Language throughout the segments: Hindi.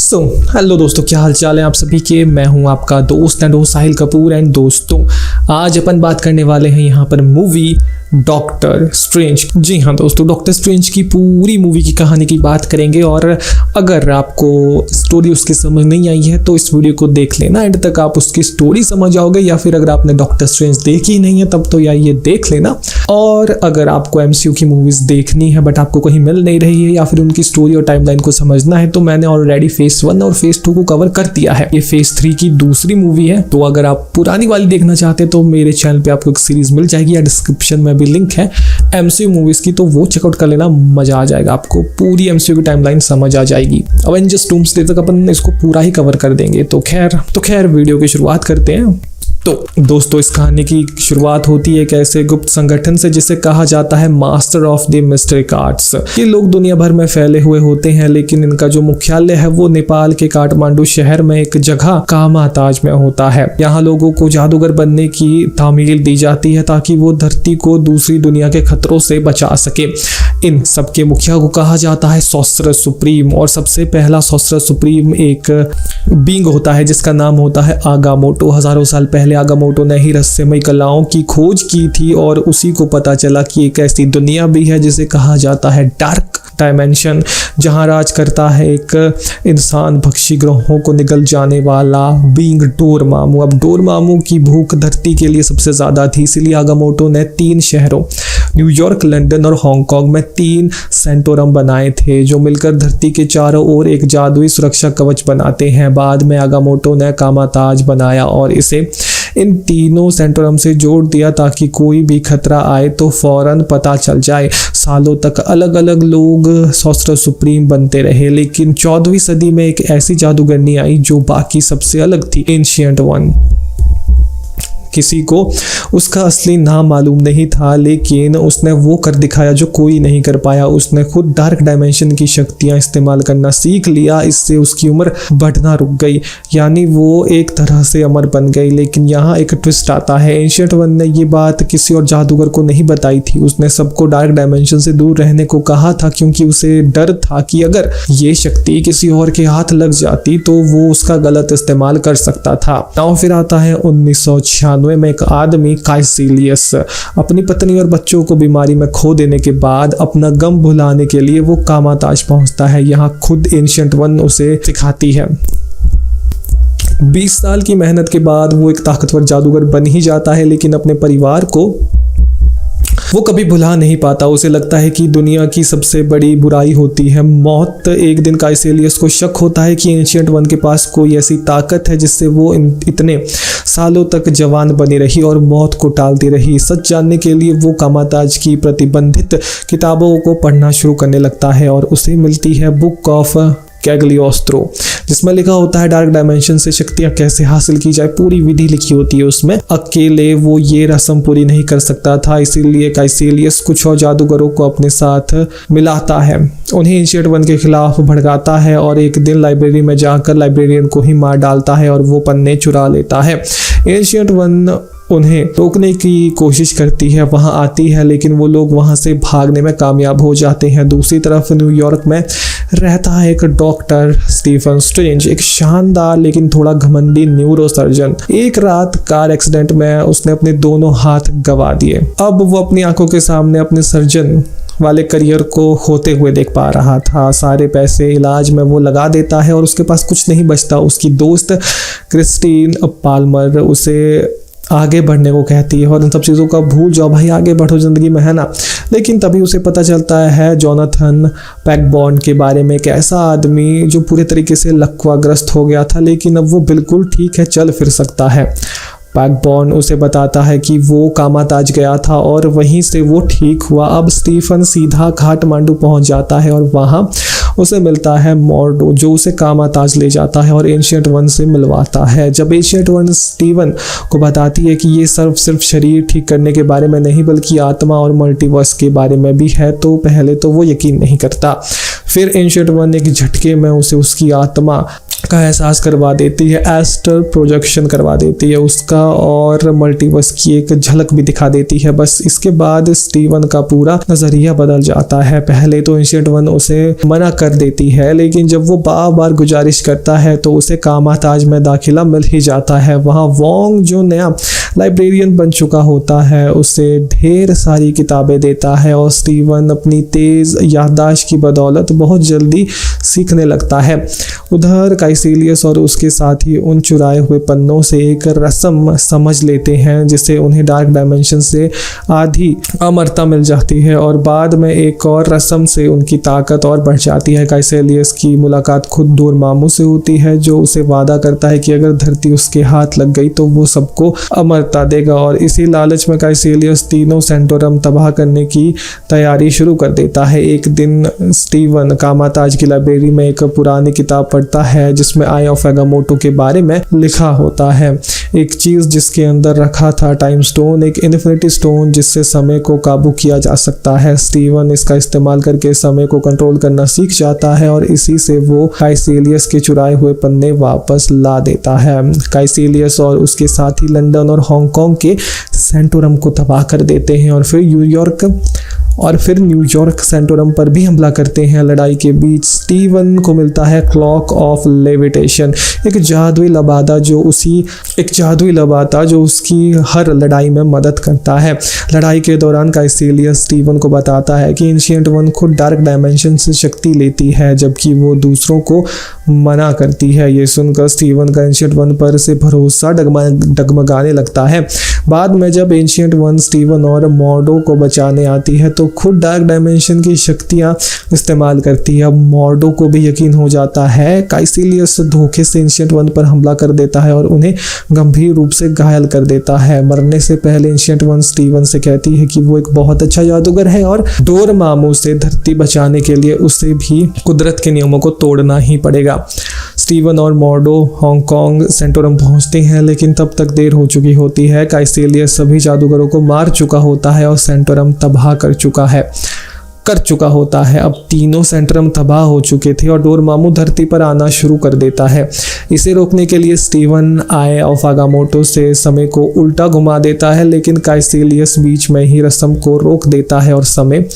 हेलो दोस्तों, क्या हाल चाल है आप सभी के। मैं हूं आपका दोस्त एंड साहिल कपूर। एंड दोस्तों, आज अपन बात करने वाले हैं यहाँ पर मूवी डॉक्टर स्ट्रेंज। जी हाँ दोस्तों, डॉक्टर स्ट्रेंज की पूरी मूवी की कहानी की बात करेंगे। और अगर आपको स्टोरी उसकी समझ नहीं आई है तो इस वीडियो को देख लेना, एंड तक आप उसकी स्टोरी समझ जाओगे। या फिर अगर आपने डॉक्टर स्ट्रेंज देखी ही नहीं है तब तो यार ये देख लेना। और अगर आपको एमसीयू की मूवीज देखनी है बट आपको कहीं मिल नहीं रही है या फिर उनकी स्टोरी और टाइमलाइन को समझना है तो मैंने ऑलरेडी फेज 1 और फेज 2 को कवर कर दिया है। ये फेज 3 की दूसरी मूवी है। तो अगर आप पुरानी वाली देखना चाहते हैं तो मेरे चैनल पे आपको एक सीरीज मिल जाएगी या डिस्क्रिप्शन में भी लिंक है एमसीयू मूवीज की, तो वो चेकआउट कर लेना, मजा आ जाएगा। आपको पूरी एमसीयू की टाइमलाइन समझ आ जाएगी। अवेंजर्स डूम्सडे तक अपन इसको पूरा ही कवर कर देंगे। तो खैर वीडियो की शुरुआत करते हैं। तो दोस्तों, इस कहानी की शुरुआत होती है एक ऐसे गुप्त संगठन से जिसे कहा जाता है master of the mystic arts. ये लोग दुनिया भर में फैले हुए होते हैं, लेकिन इनका जो मुख्यालय है वो नेपाल के काठमांडू शहर में एक जगह कामाताज में होता है। यहाँ लोगों को जादूगर बनने की तामील दी जाती है ताकि वो धरती को दूसरी दुनिया के खतरों से बचा सके। इन सबके मुखिया को कहा जाता है सॉर्सरर सुप्रीम। और सबसे पहला सॉर्सरर सुप्रीम एक बींग होता है जिसका नाम होता है आगामोटो। हजारों साल पहले आगामोटो ने ही रहस्यमयी कलाओं की खोज की थी और उसी को पता चला कि एक ऐसी दुनिया भी है जिसे कहा जाता है डार्क डायमेंशन, जहां राज करता है एक इंसान भक्षी ग्रहों को निगल जाने वाला बींग डोरमामू। अब डोरमामू की भूख धरती के लिए सबसे ज्यादा थी, इसलिए आगामोटो ने 3 शहरों न्यूयॉर्क, लंदन और हांगकांग में 3 सेंटोरम बनाए थे जो मिलकर धरती के चारों ओर एक जादुई सुरक्षा कवच बनाते हैं। बाद में आगामोटो ने कामाताज बनाया और इसे इन तीनों सेंटोरम से जोड़ दिया ताकि कोई भी खतरा आए तो फौरन पता चल जाए। सालों तक अलग अलग लोग सॉर्सरर सुप्रीम बनते रहे, लेकिन 14वीं सदी में एक ऐसी जादूगरनी आई जो बाकी सबसे अलग थी, एंशिएंट वन। किसी को उसका असली नाम मालूम नहीं था, लेकिन उसने वो कर दिखाया जो कोई नहीं कर पाया। उसने खुद डार्क डायमेंशन की शक्तियां इस्तेमाल करना सीख लिया। इससे उसकी उम्र बढ़ना रुक गई, यानी वो एक तरह से अमर बन गई। लेकिन यहाँ एक ट्विस्ट आता है। एंशिएंट वन ने ये बात किसी और जादूगर को नहीं बताई थी। उसने सबको डार्क डायमेंशन से दूर रहने को कहा था क्योंकि उसे डर था कि अगर ये शक्ति किसी और के हाथ लग जाती तो वो उसका गलत इस्तेमाल कर सकता था। नाउ फिर आता है 1996 में एक आदमी काइसिलियस अपनी पत्नी और बच्चों को बीमारी में खो देने के बाद अपना गम भुलाने के लिए वो कामाताज पहुंचता है। यहाँ खुद एंशिएंट वन उसे सिखाती है। 20 साल की मेहनत के बाद वो एक ताकतवर जादूगर बन ही जाता है, लेकिन अपने परिवार को वो कभी भुला नहीं पाता। उसे लगता है कि दुनिया की सबसे बड़ी बुराई होती है मौत। एक दिन काइसिलियस को शक होता है कि एंशिएंट वन के पास कोई ऐसी ताकत है जिससे वो इतने सालों तक जवान बनी रही और मौत को टालती रही। सच जानने के लिए वो कामाताज की प्रतिबंधित किताबों को पढ़ना शुरू करने लगता है और उसे मिलती है बुक ऑफ कैग्लियोस्त्रो, जिसमें लिखा होता है डार्क डायमेंशन से शक्तियां कैसे हासिल की जाए। पूरी विधि लिखी होती है उसमें। अकेले वो ये रस्म पूरी नहीं कर सकता था, इसीलिए काइसिलियस कुछ और जादूगरों को अपने साथ मिलाता है, उन्हें एंशिएंट वन के खिलाफ भड़काता है और एक दिन लाइब्रेरी में जाकर लाइब्रेरियन को ही मार डालता है और वो पन्ने चुरा लेता है। एंशिएंट वन उन्हें रोकने की कोशिश करती है, वहां आती है, लेकिन वो लोग वहां से भागने में कामयाब हो जाते हैं। दूसरी तरफ न्यूयॉर्क में रहता है एक डॉक्टर स्टीफन स्ट्रेंज, एक शानदार लेकिन थोड़ा घमंडी न्यूरोसर्जन। एक रात कार एक्सीडेंट में उसने अपने दोनों हाथ गंवा दिए। अब वो अपनी आंखों के सामने अपने सर्जन वाले करियर को होते हुए देख पा रहा था। सारे पैसे इलाज में वो लगा देता है और उसके पास कुछ नहीं बचता। उसकी दोस्त क्रिस्टीन पाल्मर उसे आगे बढ़ने को कहती है और इन सब चीज़ों का भूल जाओ भाई, आगे बढ़ो ज़िंदगी में, है ना। लेकिन तभी उसे पता चलता है जोनाथन पैकबॉन्ड के बारे में, एक ऐसा आदमी जो पूरे तरीके से लकवाग्रस्त हो गया था लेकिन अब वो बिल्कुल ठीक है, चल फिर सकता है। पैकबॉन्ड उसे बताता है कि वो कामाताज गया था और वहीं से वो ठीक हुआ। अब स्टीफन सीधा काठमांडू पहुंच जाता है और वहाँ उसे मिलता है मॉर्डो जो उसे कामाताज ले जाता है और एंशिएंट वन से मिलवाता है। जब एंशिएंट वन स्टीवन को बताती है कि ये सिर्फ शरीर ठीक करने के बारे में नहीं बल्कि आत्मा और मल्टीवर्स के बारे में भी है तो पहले तो वो यकीन नहीं करता। फिर एंशिएंट वन एक झटके में उसे उसकी आत्मा का एहसास करवा देती है, एस्ट्रल प्रोजेक्शन करवा देती है उसका, और मल्टीवर्स की एक झलक भी दिखा देती है। बस इसके बाद स्टीवन का पूरा नजरिया बदल जाता है। पहले तो एंशिएंट वन उसे मना कर देती है, लेकिन जब वो बार बार गुजारिश करता है तो उसे कामाताज में दाखिला मिल ही जाता है। वहाँ वोंग जो नया लाइब्रेरियन बन चुका होता है उसे ढेर सारी किताबें देता है, और स्टीवन अपनी तेज याददाश्त की बदौलत बहुत जल्दी सीखने लगता है। उधर काइसेलियस और उसके साथी उन चुराए हुए पन्नों से एक रस्म समझ लेते हैं जिससे उन्हें डार्क डायमेंशन से आधी अमरता मिल जाती है, और बाद में एक और रस्म से उनकी ताकत और बढ़ जाती है। काइसेलियस की मुलाकात खुद डोरमामू से होती है, जो उसे वादा करता है कि अगर धरती उसके हाथ लग गई तो वो सबको अमरता देगा, और इसी लालच में काइसेलियस तीनों सेंटोरम तबाह करने की तैयारी शुरू कर देता है। एक दिन स्टीवन कामाताज की लाइब्रेरी में एक पुरानी किताब पढ़ता है जिसमें आई ऑफ एगामोटो के बारे में लिखा होता है। एक चीज जिसके अंदर रखा था टाइम स्टोन, एक इन्फिनिटी स्टोन जिससे समय को काबू किया जा सकता है। स्टीवन इसका इस्तेमाल करके समय को कंट्रोल करना सीख जाता है, और इसी से वो काइसेलियस के चुराए हुए पन्ने वापस ला देता है। काइसेलियस और उसके साथी लंदन और हांगकांग के सेंटोरम को तबाह कर देते हैं, और फिर न्यूयॉर्क सेंटोरम पर भी हमला करते हैं। लड़ाई के बीच स्टीवन को मिलता है क्लॉक ऑफ लेविटेशन, एक जादुई लबादा जो उसकी हर लड़ाई में मदद करता है। लड़ाई के दौरान काइसेलियस स्टीवन को बताता है कि एंशिएंट वन खुद डार्क डायमेंशन से शक्ति लेती है जबकि वो दूसरों को मना करती है। ये सुनकर स्टीवन का एंशिएंट वन पर से भरोसा डगमगाने लगता है। बाद में जब एंशिएंट वन स्टीवन और मॉर्डो को बचाने आती है तो खुद डार्क डायमेंशन की शक्तियां इस्तेमाल करती है। अब मॉर्डो को भी यकीन हो जाता है काइसेलियस धोखे से एंशिएंट वन पर हमला कर देता है और उन्हें गंभीर रूप से घायल कर देता है। मरने से पहले एंशिएंट वन स्टीवन से कहती है कि वो एक बहुत अच्छा जादूगर है और डोरमामू से धरती बचाने के लिए उसे भी कुदरत के नियमों को तोड़ना ही पड़ेगा। स्टीवन और मॉर्डो हांगकांग सेंटोरम पहुंचते हैं, लेकिन तब तक देर हो चुकी होती है। काइसेलियस सभी जादूगरों को मार चुका होता है और सेंटोरम तबाह कर चुका होता है। अब तीनों सेंटोरम तबाह हो चुके थे और डोरमामू धरती पर आना शुरू कर देता है। इसे रोकने के लिए स्टीवन आई ऑफ एगामोटो से समय को उल्टा घुमा देता है, लेकिन काइसेलियस बीच में ही रस्म को रोक देता है और समय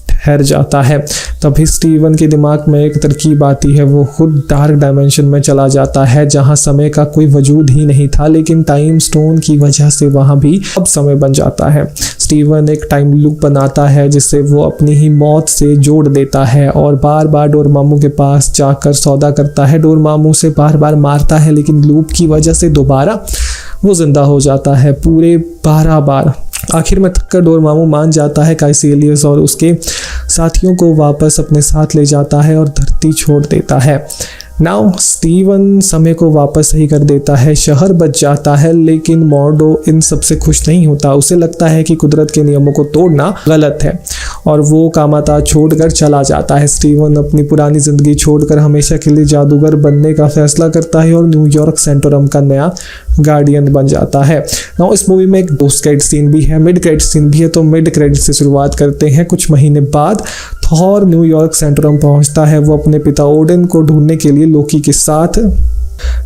ठहर जाता है। तभी स्टीवन के दिमाग में एक तरकीब आती है। वो खुद डार्क डायमेंशन में चला जाता है जहां समय का कोई वजूद ही नहीं था, लेकिन टाइम स्टोन की वजह से वहां भी अब समय बन जाता है। स्टीवन एक टाइम लूप बनाता है जिससे वो अपनी ही मौत से जोड़ देता है और बार बार डोरमामू के पास जाकर सौदा करता है। डोरमामू से बार बार मारता है, लेकिन लूप की वजह से दोबारा वो जिंदा हो जाता है पूरे 12 बार। आखिर में थककर डोरमामू मान जाता है। काइसेलियस और उसके साथियों को वापस अपने साथ ले जाता है और धरती छोड़ देता है। नाउ स्टीवन समय को वापस सही कर देता है, शहर बच जाता है, लेकिन मॉर्डो इन सबसे खुश नहीं होता। उसे लगता है कि कुदरत के नियमों को तोड़ना गलत है और वो कामाताज छोड़कर चला जाता है। स्टीवन अपनी पुरानी जिंदगी छोड़कर हमेशा के लिए जादूगर बनने का फैसला करता है और न्यूयॉर्क सेंटोरम का नया गार्डियन बन जाता है। नाउ इस मूवी में एक पोस्ट क्रेडिट सीन भी है, मिड क्रेडिट सीन भी है, तो मिड क्रेडिट से शुरुआत करते हैं। कुछ महीने बाद थॉर न्यूयॉर्क सेंटोरम पहुंचता है। वो अपने पिता ओडिन को ढूंढने के लिए लोकी के साथ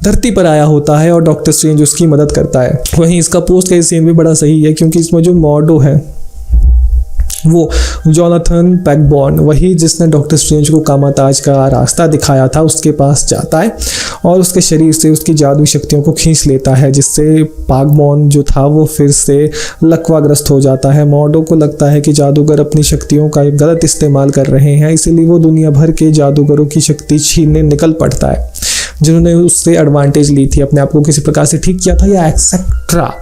धरती पर आया होता है और डॉक्टर स्ट्रेंज उसकी मदद करता है। वहीं इसका पोस्ट क्रेडिट सीन भी बड़ा सही है क्योंकि इसमें जो मॉर्डो है वो जोनाथन पैकबॉर्न, वही जिसने डॉक्टर स्ट्रेंज को कामाताज का रास्ता दिखाया था, उसके पास जाता है और उसके शरीर से उसकी जादू शक्तियों को खींच लेता है, जिससे पैकबॉर्न जो था वो फिर से लकवाग्रस्त हो जाता है। मॉर्डो को लगता है कि जादूगर अपनी शक्तियों का एक गलत इस्तेमाल कर रहे हैं, इसीलिए वो दुनिया भर के जादूगरों की शक्ति छीनने निकल पड़ता है जिन्होंने उससे एडवांटेज ली थी, अपने आप को किसी प्रकार से ठीक किया था या एक्सेट्रा।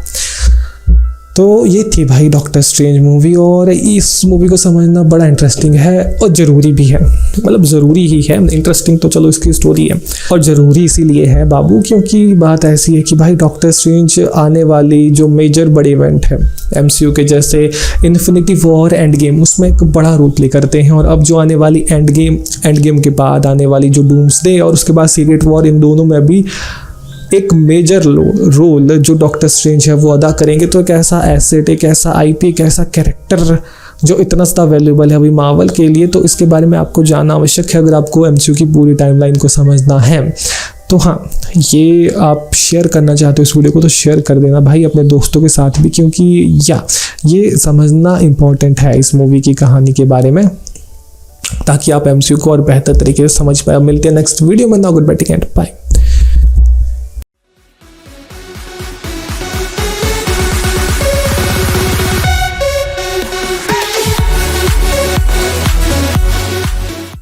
तो ये थी भाई डॉक्टर स्ट्रेंज मूवी, और इस मूवी को समझना बड़ा इंटरेस्टिंग है और ज़रूरी भी है। मतलब ज़रूरी ही है, इंटरेस्टिंग तो चलो इसकी स्टोरी है, और ज़रूरी इसीलिए है बाबू क्योंकि बात ऐसी है कि भाई डॉक्टर स्ट्रेंज आने वाली जो मेजर बड़े इवेंट है MCU के, जैसे इन्फिनिटी वॉर एंड गेम, उसमें एक बड़ा रोल प्ले करते हैं। और अब जो आने वाली एंड गेम के बाद आने वाली जो डूम्सडे और उसके बाद सीक्रेट वॉर, इन दोनों में भी एक मेजर रोल जो डॉक्टर स्ट्रेंज है वो अदा करेंगे। तो एक ऐसा एसेट, एक ऐसा IP, एक ऐसा कैरेक्टर जो इतना ज़्यादा वैल्यूबल है अभी मार्वल के लिए, तो इसके बारे में आपको जानना आवश्यक है अगर आपको MCU की पूरी टाइमलाइन को समझना है। तो हाँ, ये आप शेयर करना चाहते हो इस वीडियो को तो शेयर कर देना भाई अपने दोस्तों के साथ भी, क्योंकि ये समझना इम्पोर्टेंट है इस मूवी की कहानी के बारे में, ताकि आप एमसीयू को और बेहतर तरीके से समझ पाए। मिलते हैं नेक्स्ट वीडियो में। Now goodbye, take care, bye.